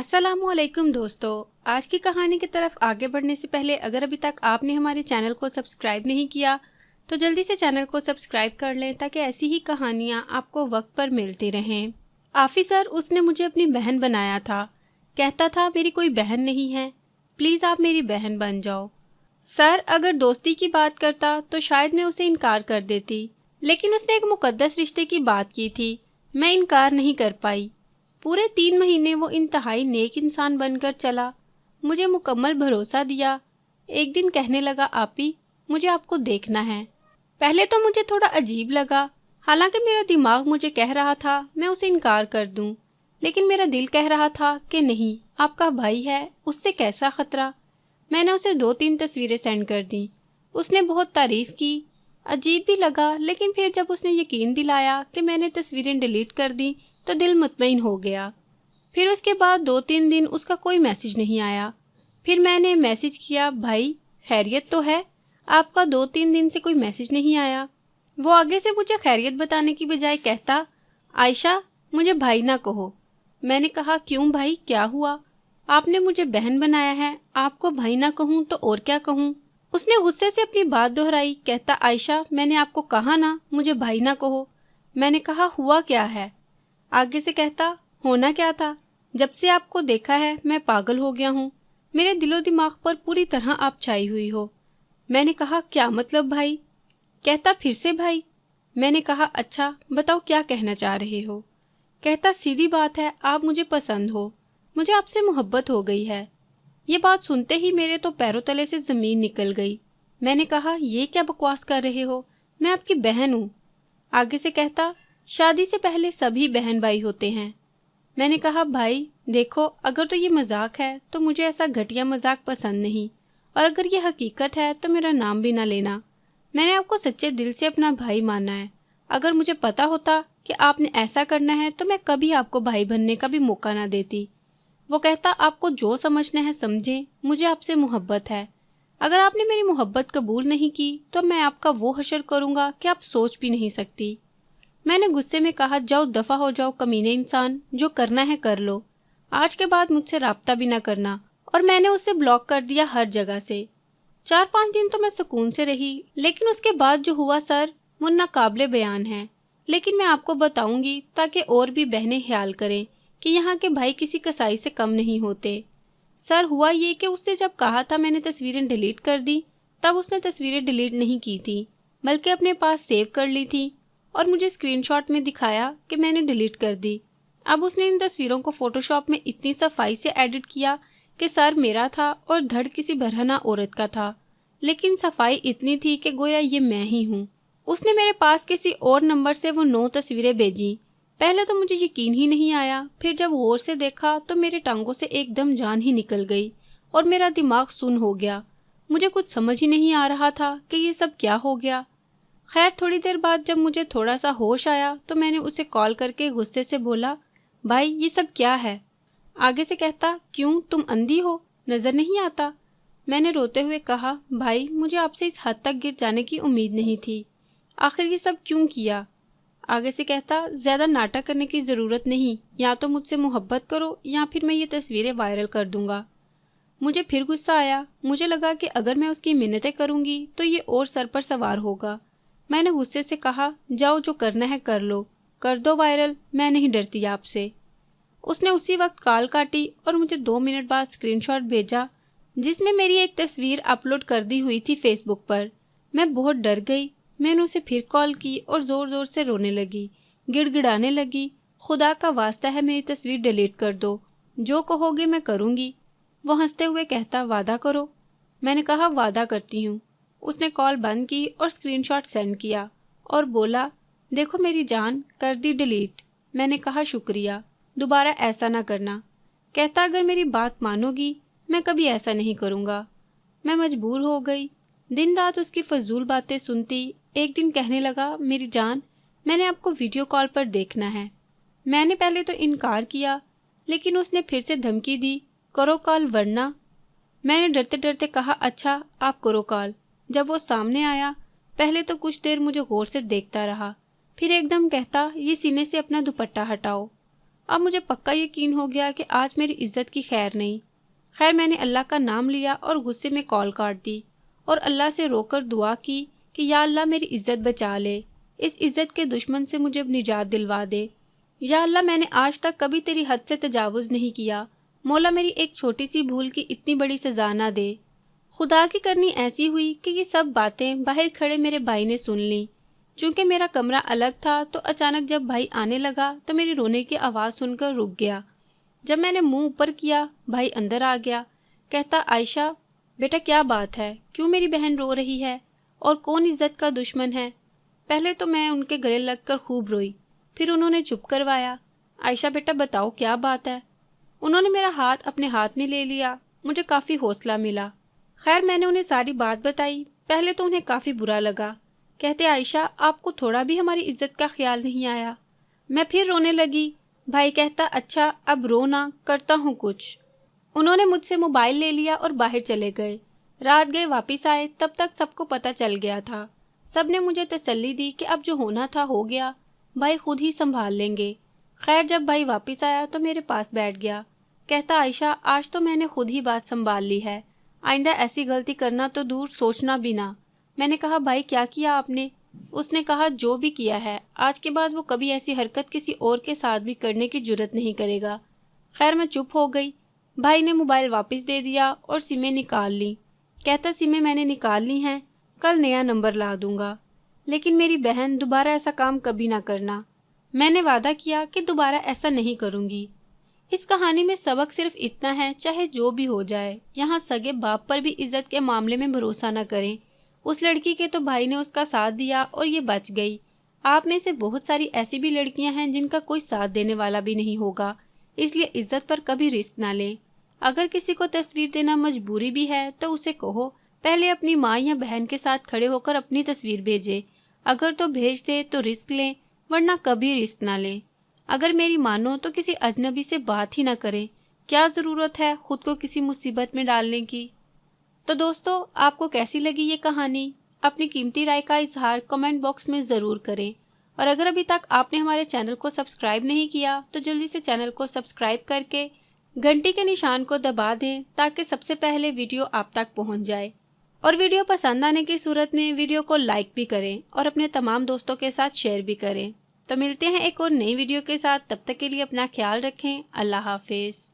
अस्सलामुअलैकुम दोस्तों, आज की कहानी की तरफ आगे बढ़ने से पहले अगर अभी तक आपने हमारे चैनल को सब्सक्राइब नहीं किया तो जल्दी से चैनल को सब्सक्राइब कर लें ताकि ऐसी ही कहानियाँ आपको वक्त पर मिलती रहें। ऑफिसर उसने मुझे अपनी बहन बनाया था। कहता था मेरी कोई बहन नहीं है, प्लीज़ आप मेरी बहन बन जाओ। सर अगर दोस्ती की बात करता तो शायद मैं उसे इनकार कर देती, लेकिन उसने एक मुकद्दस रिश्ते की बात की थी, मैं इनकार नहीं कर पाई। पूरे 3 महीने वो इंतहाई नेक इंसान बनकर चला, मुझे मुकम्मल भरोसा दिया। एक दिन कहने लगा, आपी मुझे आपको देखना है। पहले तो मुझे थोड़ा अजीब लगा, हालांकि मेरा दिमाग मुझे कह रहा था मैं उसे इनकार कर दूं, लेकिन मेरा दिल कह रहा था कि नहीं, आपका भाई है, उससे कैसा खतरा। मैंने उसे 2-3 तस्वीरें सेंड कर दी। उसने बहुत तारीफ की, अजीब भी लगा, लेकिन फिर जब उसने यकीन दिलाया कि मैंने तस्वीरें डिलीट कर दी तो दिल मुतमईन हो गया। फिर उसके बाद 2-3 दिन उसका कोई मैसेज नहीं आया। फिर मैंने मैसेज किया, भाई खैरियत तो है, आपका 2-3 दिन से कोई मैसेज नहीं आया। वो आगे से मुझे खैरियत बताने की बजाय कहता, आयशा मुझे भाई ना कहो। मैंने कहा, क्यों भाई, क्या हुआ? आपने मुझे बहन बनाया है, आपको भाई ना कहूँ तो और क्या कहूँ? उसने गुस्से से अपनी बात दोहराई। कहता, आयशा मैंने आपको कहा ना मुझे भाई ना कहो। मैंने कहा, हुआ क्या है? आगे से कहता, होना क्या था, जब से आपको देखा है मैं पागल हो गया हूँ, मेरे दिलो दिमाग पर पूरी तरह आप छाई हुई हो। मैंने कहा, क्या मतलब भाई? कहता, फिर से भाई। मैंने कहा, अच्छा बताओ क्या कहना चाह रहे हो? कहता, सीधी बात है, आप मुझे पसंद हो, मुझे आपसे मोहब्बत हो गई है। ये बात सुनते ही मेरे तो पैरों तले से ज़मीन निकल गई। मैंने कहा, ये क्या बकवास कर रहे हो, मैं आपकी बहन हूँ। आगे से कहता, शादी से पहले सभी बहन भाई होते हैं। मैंने कहा, भाई देखो, अगर तो ये मजाक है तो मुझे ऐसा घटिया मजाक पसंद नहीं, और अगर ये हकीकत है तो मेरा नाम भी ना लेना। मैंने आपको सच्चे दिल से अपना भाई माना है। अगर मुझे पता होता कि आपने ऐसा करना है तो मैं कभी आपको भाई बनने का भी मौका ना देती। वो कहता, आपको जो समझना है समझें, मुझे आपसे मोहब्बत है। अगर आपने मेरी मोहब्बत कबूल नहीं की तो मैं आपका वो हशर करूँगा कि आप सोच भी नहीं सकती। मैंने गुस्से में कहा, जाओ दफ़ा हो जाओ कमीने इंसान, जो करना है कर लो, आज के बाद मुझसे राब्ता भी ना करना। और मैंने उसे ब्लॉक कर दिया हर जगह से। 4-5 दिन तो मैं सुकून से रही, लेकिन उसके बाद जो हुआ सर, वो नाकाबिले बयान है। लेकिन मैं आपको बताऊंगी ताकि और भी बहनें ख्याल करें कि यहाँ के भाई किसी कसाई से कम नहीं होते। सर हुआ ये कि उसने जब कहा था मैंने तस्वीरें डिलीट कर दी, तब उसने तस्वीरें डिलीट नहीं की थी, बल्कि अपने पास सेव कर ली थी और मुझे स्क्रीनशॉट में दिखाया कि मैंने डिलीट कर दी। अब उसने इन तस्वीरों को फोटोशॉप में इतनी सफाई से एडिट किया कि सर मेरा था और धड़ किसी बरहना औरत का था, लेकिन सफाई इतनी थी कि गोया ये मैं ही हूँ। उसने मेरे पास किसी और नंबर से वो 9 तस्वीरें भेजी। पहले तो मुझे यकीन ही नहीं आया, फिर जब गौर से देखा तो मेरे टांगों से एकदम जान ही निकल गई और मेरा दिमाग सुन्न हो गया। मुझे कुछ समझ ही नहीं आ रहा था कि ये सब क्या हो गया। खैर थोड़ी देर बाद जब मुझे थोड़ा सा होश आया तो मैंने उसे कॉल करके गुस्से से बोला, भाई ये सब क्या है? आगे से कहता, क्यों तुम अंधी हो, नज़र नहीं आता? मैंने रोते हुए कहा, भाई मुझे आपसे इस हद तक गिर जाने की उम्मीद नहीं थी, आखिर ये सब क्यों किया? आगे से कहता, ज़्यादा नाटक करने की ज़रूरत नहीं, या तो मुझसे मोहब्बत करो या फिर मैं ये तस्वीरें वायरल कर दूंगा। मुझे फिर गुस्सा आया। मुझे लगा कि अगर मैं उसकी मिन्नतें करूंगी तो ये और सर पर सवार होगा। मैंने गुस्से से कहा, जाओ जो करना है कर लो, कर दो वायरल, मैं नहीं डरती आपसे। उसने उसी वक्त कॉल काटी और मुझे 2 मिनट बाद स्क्रीनशॉट भेजा जिसमें मेरी एक तस्वीर अपलोड कर दी हुई थी फेसबुक पर। मैं बहुत डर गई। मैंने उसे फिर कॉल की और ज़ोर ज़ोर से रोने लगी, गिड़गिड़ाने लगी, खुदा का वास्ता है मेरी तस्वीर डिलीट कर दो, जो कहोगे मैं करूँगी। वो हंसते हुए कहता, वादा करो। मैंने कहा, वादा करती हूँ। उसने कॉल बंद की और स्क्रीनशॉट सेंड किया और बोला, देखो मेरी जान, कर दी डिलीट। मैंने कहा, शुक्रिया, दोबारा ऐसा ना करना। कहता, अगर मेरी बात मानोगी मैं कभी ऐसा नहीं करूँगा। मैं मजबूर हो गई। दिन रात उसकी फजूल बातें सुनती। एक दिन कहने लगा, मेरी जान, मैंने आपको वीडियो कॉल पर देखना है। मैंने पहले तो इनकार किया, लेकिन उसने फिर से धमकी दी, करो कॉल वरना। मैंने डरते डरते कहा, अच्छा आप करो कॉल। जब वो सामने आया, पहले तो कुछ देर मुझे गौर से देखता रहा, फिर एकदम कहता, ये सीने से अपना दुपट्टा हटाओ। اب مجھے پکا یقین ہو گیا کہ آج میری عزت کی خیر نہیں۔ خیر میں نے اللہ کا نام لیا اور غصے میں کال کاٹ دی اور اللہ سے رو کر دعا کی کہ یا اللہ میری عزت بچا لے، اس عزت کے دشمن سے مجھے نجات دلوا دے۔ یا اللہ میں نے آج تک کبھی تیری حد سے تجاوز نہیں کیا، مولا میری ایک چھوٹی سی بھول کی اتنی بڑی سزا نہ دے۔ خدا کی کرنی ایسی ہوئی کہ یہ سب باتیں باہر کھڑے میرے بھائی نے سن لیں۔ چونکہ میرا کمرہ الگ تھا تو اچانک جب بھائی آنے لگا تو میری رونے کی آواز سن کر رک گیا۔ جب میں نے منہ اوپر کیا بھائی اندر آ گیا، کہتا عائشہ بیٹا کیا بات ہے، کیوں میری بہن رو رہی ہے اور کون عزت کا دشمن ہے؟ پہلے تو میں ان کے گلے لگ کر خوب روئی، پھر انہوں نے چپ کروایا۔ عائشہ بیٹا بتاؤ کیا بات ہے؟ انہوں نے میرا ہاتھ اپنے ہاتھ میں لے لیا، مجھے کافی حوصلہ ملا۔ خیر میں نے انہیں ساری بات بتائی۔ پہلے تو انہیں کافی برا لگا، کہتے عائشہ آپ کو تھوڑا بھی ہماری عزت کا خیال نہیں آیا۔ میں پھر رونے لگی۔ بھائی کہتا اچھا اب رونا، کرتا ہوں کچھ۔ انہوں نے مجھ سے موبائل لے لیا اور باہر چلے گئے۔ رات گئے واپس آئے، تب تک سب کو پتہ چل گیا تھا۔ سب نے مجھے تسلی دی کہ اب جو ہونا تھا ہو گیا، بھائی خود ہی سنبھال لیں گے۔ خیر جب بھائی واپس آیا تو میرے پاس بیٹھ گیا، کہتا عائشہ آج تو میں نے خود ہی بات سنبھال لی ہے، آئندہ ایسی غلطی کرنا تو دور، سوچنا بھی نہ۔ میں نے کہا بھائی کیا کیا آپ نے؟ اس نے کہا جو بھی کیا ہے آج کے بعد وہ کبھی ایسی حرکت کسی اور کے ساتھ بھی کرنے کی جرت نہیں کرے گا۔ خیر میں چپ ہو گئی۔ بھائی نے موبائل واپس دے دیا اور سمیں نکال لی، کہتا سمیں میں نے نکال لی ہیں، کل نیا نمبر لا دوں گا، لیکن میری بہن دوبارہ ایسا کام کبھی نہ کرنا۔ میں نے وعدہ کیا کہ دوبارہ ایسا نہیں کروں گی۔ اس کہانی میں سبق صرف اتنا ہے، چاہے جو بھی ہو جائے یہاں سگے باپ پر بھی عزت کے معاملے میں بھروسہ نہ کریں۔ اس لڑکی کے تو بھائی نے اس کا ساتھ دیا اور یہ بچ گئی۔ آپ میں سے بہت ساری ایسی بھی لڑکیاں ہیں جن کا کوئی ساتھ دینے والا بھی نہیں ہوگا، اس لیے عزت پر کبھی رسک نہ لیں۔ اگر کسی کو تصویر دینا مجبوری بھی ہے تو اسے کہو پہلے اپنی ماں یا بہن کے ساتھ کھڑے ہو کر اپنی تصویر بھیجے، اگر تو بھیج دے تو رسک لیں ورنہ کبھی رسک نہ لیں۔ اگر میری مانو تو کسی اجنبی سے بات ہی نہ کریں، کیا ضرورت ہے خود کو کسی مصیبت میں ڈالنے کی۔ تو دوستو آپ کو کیسی لگی یہ کہانی؟ اپنی قیمتی رائے کا اظہار کمنٹ باکس میں ضرور کریں، اور اگر ابھی تک آپ نے ہمارے چینل کو سبسکرائب نہیں کیا تو جلدی سے چینل کو سبسکرائب کر کے گھنٹی کے نشان کو دبا دیں تاکہ سب سے پہلے ویڈیو آپ تک پہنچ جائے، اور ویڈیو پسند آنے کی صورت میں ویڈیو کو لائک بھی کریں اور اپنے تمام دوستوں کے ساتھ شیئر بھی کریں۔ تو ملتے ہیں ایک اور نئی ویڈیو کے ساتھ، تب تک کے لیے اپنا خیال رکھیں۔ اللہ حافظ۔